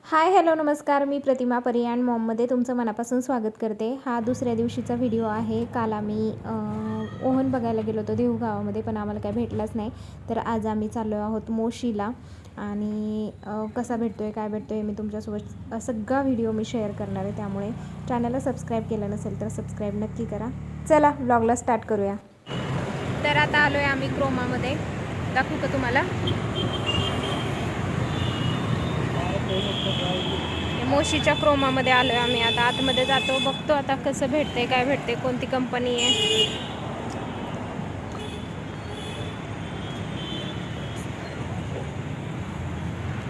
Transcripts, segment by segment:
Hi hello नमस्कार, मी प्रतिमा परी and मॉममध्ये तुमचं मनापासून स्वागत करते. हा दुसऱ्या दिवशीचा व्हिडिओ आहे. काल आम्ही ओव्हन बघायला गेलो होतो देहू गावामध्ये, पण आम्हाला काय भेटलाच नाही. तर आज आम्ही चाललो आहोत मोशीला आणि कसा भेटतो आहे काय भेटतो आहे मी तुमच्यासोबत सगळा व्हिडिओ मी शेअर करणार आहे. त्यामुळे चॅनलला सबस्क्राईब केलं नसेल तर सबस्क्राईब नक्की करा. चला व्लॉगला स्टार्ट करूया. तर आता आलो आहे आम्ही क्रोमामध्ये. दाखवू का तुम्हाला? मोशीच्या क्रोमामध्ये आलो आहे आम्ही. आता आतमध्ये जातो, बघतो आता कसं भेटते काय भेटते, कोणती कंपनी आहे.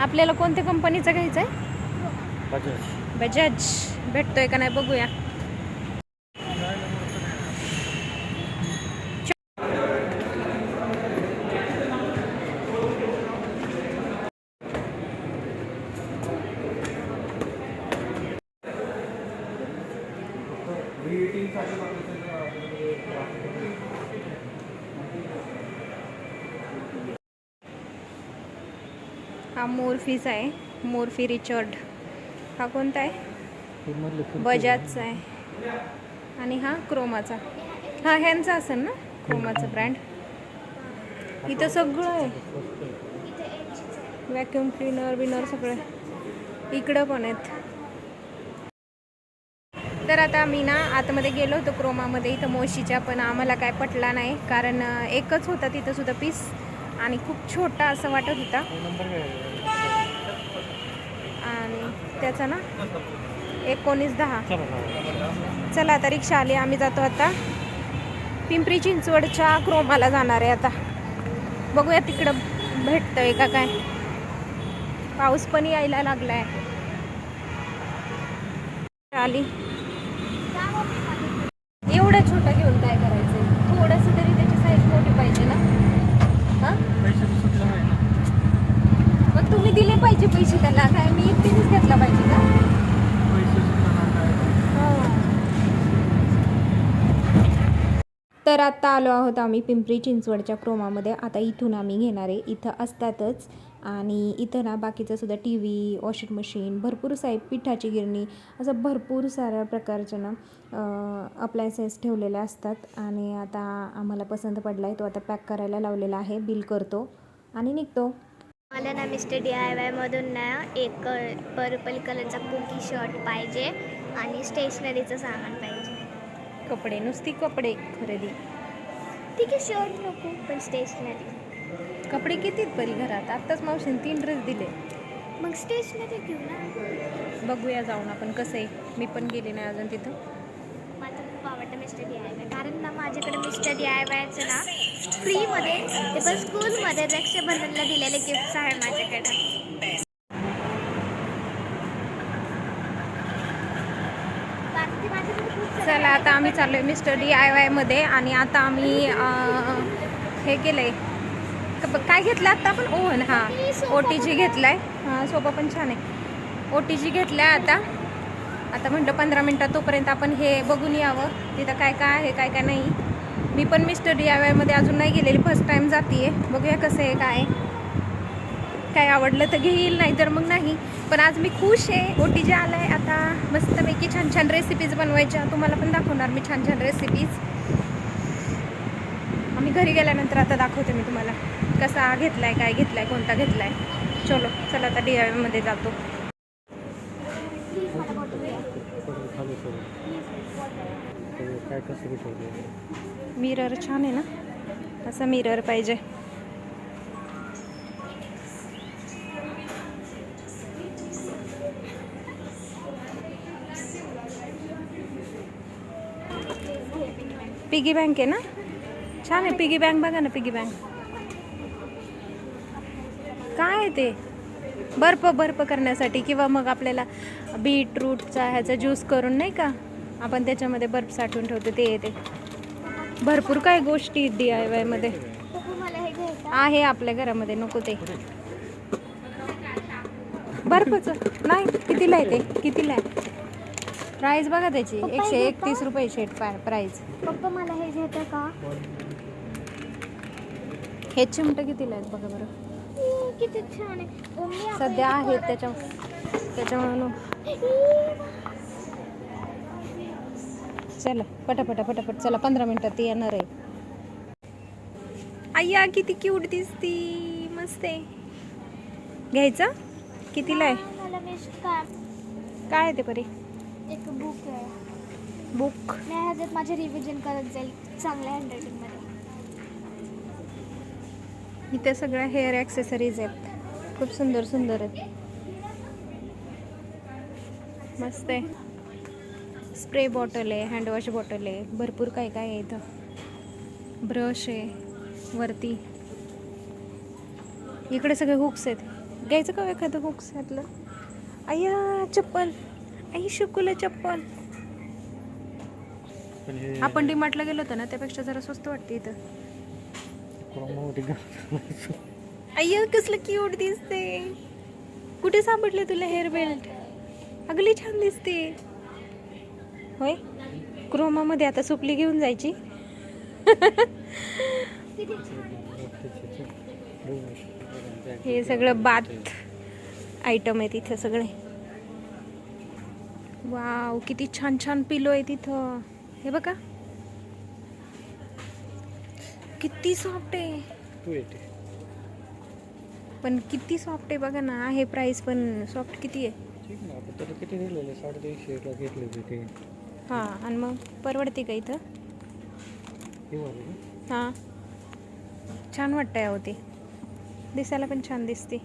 आपल्याला कोणत्या कंपनीचं घ्यायचं आहे? बजाज भेटतोय का नाही बघूया. हा मोरफीचा आहे, मोरफी रिचर्ड. हा कोणता आहे? बजाजचा आहे. आणि हा क्रोमाचा. हा ह्यांचा असेल ना, क्रोमाचा ब्रँड. इथं सगळं आहे, व्हॅक्यूम क्लीनर विनर सगळं इकडं पण आहेत. तर आता आम्ही ना आतमध्ये गेलो होतो क्रोमामध्ये इथं मोशीच्या, पण आम्हाला काय पटला नाही, कारण एकच होता तिथं सुद्धा पीस आणि खूप छोटा असं वाटत होता. आणि त्याचा ना 1910. चला आता रिक्षा आली, आम्ही जातो आता पिंपरी चिंचवडच्या क्रोमाला जाणार आहे. आता बघूया तिकडं भेटतंय का काय. पाऊस पण यायला लागलाय. आली. एवढा छोटा घेऊन काय करायचं? थोडंसं तरी त्याची साईज मोठी पाहिजे ना. हां, मग तुम्ही दिले पाहिजे पैसे त्याला. काय मी एकटीनेच घेतला पाहिजे का? तर आत्ता आलो आहोत आम्ही पिंपरी चिंचवडच्या क्रोमामध्ये. आता इथून आम्ही घेणार आहे. इथं असतातच. आणि इथं ना बाकीचं सुद्धा टी व्ही, वॉशिंग मशीन, भरपूर पिठाची गिरणी, असं भरपूर साऱ्या प्रकारच्या ना अप्लायन्सेस ठेवलेले असतात. आणि आता आम्हाला पसंत पडला आहे, तो आता पॅक करायला लावलेला आहे. बिल करतो आणि निघतो. मला ना मिस्टर DIY ना एक पर्पल कलरचा कुकी शर्ट पाहिजे आणि स्टेशनरीचं सामान पाहिजे. कपडे, नुसती कपडे खरेदी. ठीक आहे, शर्ट नको पण स्टेशनरी. कपडे किती परी घरात? आत्ताच मावशीने 3 ड्रेस दिले. मग स्टेशनरी घेऊ ना. बघूया जाऊन आपण कसं आहे. मी पण गेले नाही अजून तिथं. मला खूप आवडतं मिस्टर DIY, कारण ना माझ्याकडे मिस्टर DIYचं ना फ्रीमध्ये ते पण स्कूलमध्ये रक्षाबंधनला दिलेले गिफ्ट्स आहे माझ्याकडे. चला आता आम्ही चाललो आहे मिस्टर DIY मध्ये. आणि आता आम्ही हे केलं आहे, काय घेतलं आत्ता आपण? ओव्हन. हां, OTG घेतला आहे. हां, सोफा पण छान आहे. OTG घेतला आहे आता म्हटलं 15 मिनटात तोपर्यंत आपण हे बघून यावं तिथं काय काय आहे काय काय नाही. मी पण मिस्टर DIY मध्ये अजून नाही गेलेली, फर्स्ट टाईम जाते आहे. बघूया कसं आहे काय आवडलं तर घेईल, नाही तर मग नाही. पण आज मी खुश आहे. OTG आला आहे. आता मस्तपैकी छान छान रेसिपीज बनवायच्या. तुम्हाला पण दाखवणार मी छान छान रेसिपीज. आम्ही घरी गेल्यानंतर आता दाखवते मी तुम्हाला कसा घेतलाय, काय घेतलाय, कोणता घेतलाय. चला आता DIY मध्ये जातो. मिरर छान आहे ना, असा मिरर पाहिजे. पिगी बँक आहे ना, छान आहे. पिगी बँक बघा ना, पिगी बँक काय आहे ते? बर्फ करण्यासाठी, किंवा मग आपल्याला बीटरूटचा ह्याचा ज्यूस करून नाही का आपण त्याच्यामध्ये बर्फ साठवून ठेवतो, ते येते. भरपूर काय गोष्टी DIY मध्ये आहे आपल्या घरामध्ये. नको ते बर्फचं नाही. कितीला आहे ते? कितीला आहे प्राईस बघा त्याची? 131 रुपये शेट प्राईस. पप्पा मला हे घेतं का? हे चिमटं कितीला आहेत बघा बरं. किती छान आहे. सध्या आहेत त्याच्या त्याच्यामुळे चला पटापटा पटापट चला 15 मिनिटात येणार आहे. अय्या किती क्यूट दिसती, मस्त आहे. घ्यायचं कितीला आहे? मला मिस्ट कार्ड काय आहे ते परी? एक बुक आहे. बुक मी ह्याच्यात माझे रिव्हिजन करत जाईल चांगल्या हँडरायटिंगमध्ये. इथे सगळ्या हेअर ॲक्सेसरीज आहेत, खूप सुंदर सुंदर आहेत, मस्त आहे. स्प्रे बॉटल आहे, हँडवॉश बॉटल आहे, भरपूर काय काय आहे इथं. ब्रश आहे वरती. इकडे सगळे हुक्स आहेत. घ्यायचं का एखादं हुक्स यातलं? अय्या चप्पल, आई शुकुला चप्पल. आपण डीमार्टला गेलो होतो ना, त्यापेक्षा जरा स्वस्त वाटते इथं. अय्या कसलं क्यूट दिसते. कुठे सापडले तुला हेअर बेल्ट? अगली छान दिसते. होय, क्रोमामध्ये आता सुपली घेऊन जायची. हे सगळं बाथ आयटम आहे तिथे सगळे. वाव किती छान छान पिलो आहे तिथं. हे बघा किती सॉफ्ट आहे, पण किती सॉफ्ट आहे बघा ना. हे प्राइस पण सॉफ्ट किती आहे. किती दिलेले? 150 घेतले होते. हां, आणि मग परवडते का इथं? हां, छान वाटतंय अहो ते, दिसायला पण छान दिसते.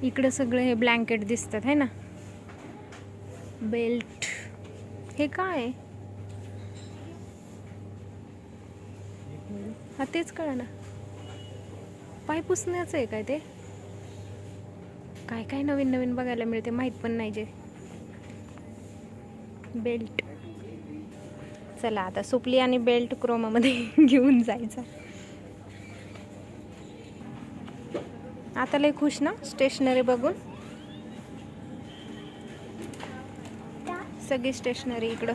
इकडे सगळे हे ब्लँकेट दिसतात है ना, बेल्ट. हे काय आहे? हा तेच कळलं ना, पाय पुसण्याचं आहे काय ते? काय काय नवीन नवीन बघायला मिळते, माहित पण नाही जे. बेल्ट. चला आता सुपली आणि बेल्ट क्रोमामध्ये घेऊन जायचा. आता लय खुश ना स्टेशनरी बघून. सगळी स्टेशनरी इकडं.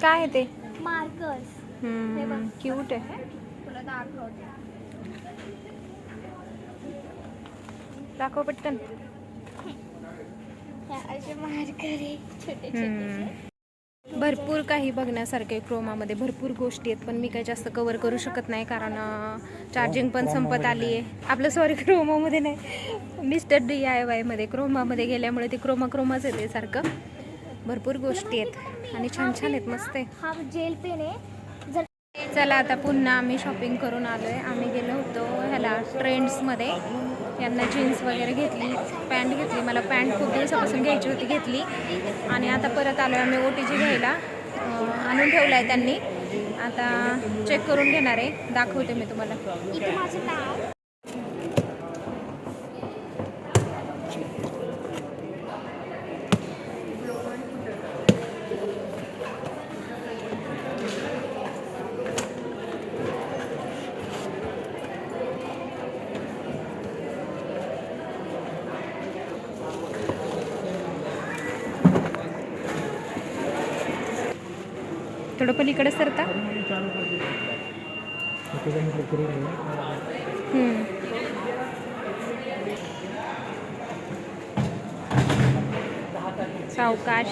काय आहे ते? मार्कर्स. क्यूट आहे. तुला दाखवते. दाखव पटकन. असे मार्कर आहे छोटे छोटे. भरपूर काही बघण्यासारखे क्रोमामध्ये, भरपूर गोष्टी आहेत, पण मी काही जास्त कवर करू शकत नाही कारण चार्जिंग पण संपत आली आहे. आपलं सॉरी, क्रोमामध्ये नाही, मिस्टर DIY मध्ये. क्रोमामध्ये गेल्यामुळे ते क्रोमाच येते सारखं. भरपूर गोष्टी आहेत आणि छान छान आहेत, मस्त आहे. हा जेल पेन आहे. चला आता पुन्हा आम्ही शॉपिंग करून आलो आहे. आम्ही गेलो होतो ह्याला ट्रेंड्समध्ये. यांना जीन्स वगैरे घेतली, पॅन्ट घेतली. मला पॅन्ट खूप दिवसापासून घ्यायची होती, घेतली. आणि आता परत आलो आहे आम्ही OTG घ्यायला. आणून ठेवला आहे त्यांनी, आता चेक करून घेणार आहे. दाखवते मी तुम्हाला. इथे माझं नाव. थोडं पलीकडे सरता. सावकाश.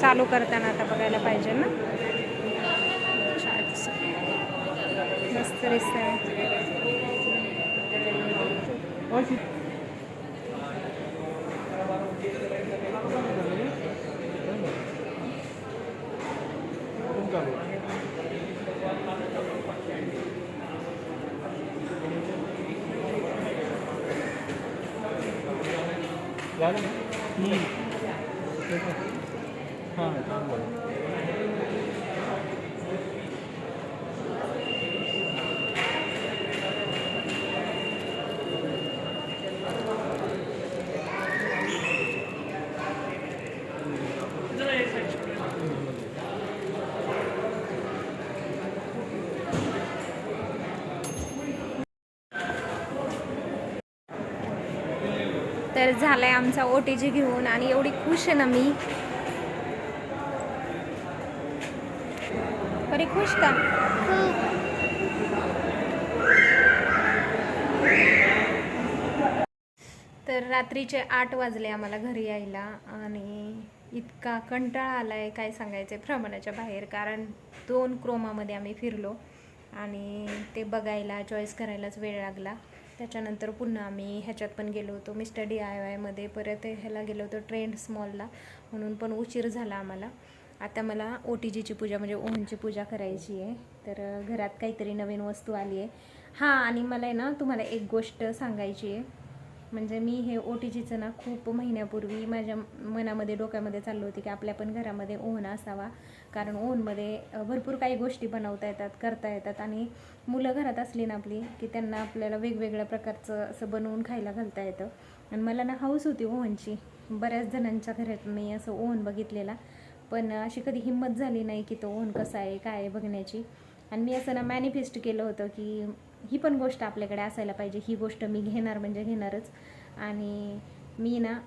चालू करताना आता बघायला पाहिजे ना. मस्त दिसतंय. तर झालाय आमचा OTG घेऊन आणि एवढी खुश आहे ना मी. परी खुश का? खूप. तर रात्रीचे 8 वाजले आम्हाला घरी यायला आणि इतका कंटाळा आला आहे काय सांगायचं आहे प्रमाणाच्या बाहेर. कारण 2 क्रोमामध्ये आम्ही फिरलो आणि ते बघायला चॉईस करायलाच वेळ लागला. त्याच्यानंतर पुन्हा आम्ही ह्याच्यात पण गेलो होतो मिस्टर DIYमध्ये, परत ह्याला गेलो होतो ट्रेंड्स मॉलला, म्हणून पण उशीर झाला आम्हाला. आता मला OTGची पूजा म्हणजे ओव्हनची पूजा करायची आहे. तर घरात काहीतरी नवीन वस्तू आली आहे. हां, आणि मला आहे ना तुम्हाला एक गोष्ट सांगायची आहे. म्हणजे मी हे OTGचं ना खूप महिन्यापूर्वी माझ्या मनामध्ये डोक्यामध्ये चाललं होती की आपल्या पण घरामध्ये ओव्हन असावा. कारण ओव्हनमध्ये भरपूर काही गोष्टी बनवता येतात, करता येतात आणि मुलं घरात असली ना आपली की त्यांना आपल्याला वेगवेगळ्या प्रकारचं असं बनवून खायला घालता येतं. आणि मला ना हौस होती ओव्हनची. बऱ्याच जणांच्या घरात मी असं ओव्हन बघितलेला, पण अशी कधी हिंमत झाली नाही की तो ओव्हन कसा आहे काय आहे बघण्याची. आणि मी असं ना मॅनिफेस्ट केलं होतं की ही पण गोष्ट आपल्याकडे असायला पाहिजे, ही गोष्ट मी घेणार म्हणजे घेणारच. आणि मी ना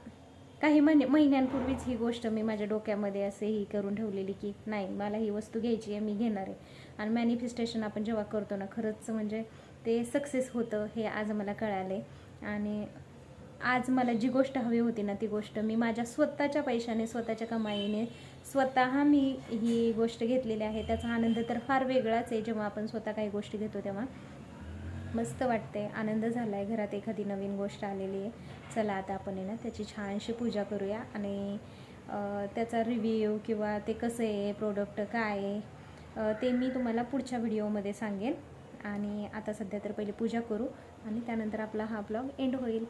काही महिन्यांपूर्वीच ही गोष्ट मी माझ्या डोक्यामध्ये असे ही करून ठेवलेली की नाही, मला ही वस्तू घ्यायची आहे, मी घेणार आहे. आणि मॅनिफेस्टेशन आपण जेव्हा करतो ना खरंच म्हणजे ते सक्सेस होतं हे आज मला कळाले. आणि आज मला जी गोष्ट हवी होती ना ती गोष्ट मी माझ्या स्वतःच्या पैशाने, स्वतःच्या कमाईने स्वतः मी ही गोष्ट घेतलेली आहे. त्याचा आनंद तर फार वेगळाच आहे. जेव्हा आपण स्वतः काही गोष्टी घेतो तेव्हा मस्त वाटते, आनंद झाला आहे. घरात एखादी नवीन गोष्ट आलेली आहे. चला आता आपण आहे ना त्याची छानशी पूजा करूया आणि त्याचा रिव्ह्यू किंवा ते कसं आहे प्रोडक्ट काय आहे ते मी तुम्हाला पुढच्या व्हिडिओमध्ये सांगेन. आणि आता सध्या तर पहिले पूजा करू आणि त्यानंतर आपला हा ब्लॉग एंड होईल.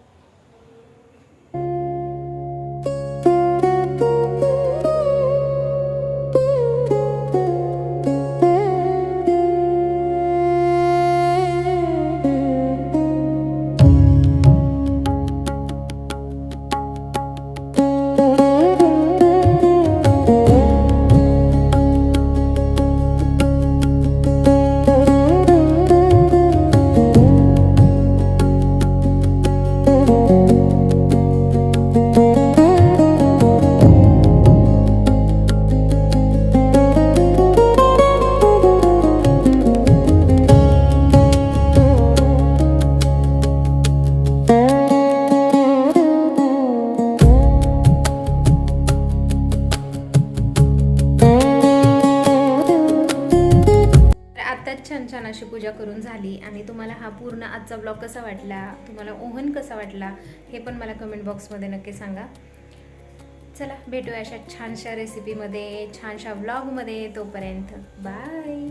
आत्ताच छान छान अशी पूजा करून झाली. आणि तुम्हाला हा पूर्ण आजचा ब्लॉग कसा वाटला, तुम्हाला ओव्हन कसा वाटला हे पण मला कमेंट बॉक्समध्ये नक्की सांगा. चला भेटूया अशा छानशा रेसिपीमध्ये, छानशा ब्लॉगमध्ये. तोपर्यंत बाय.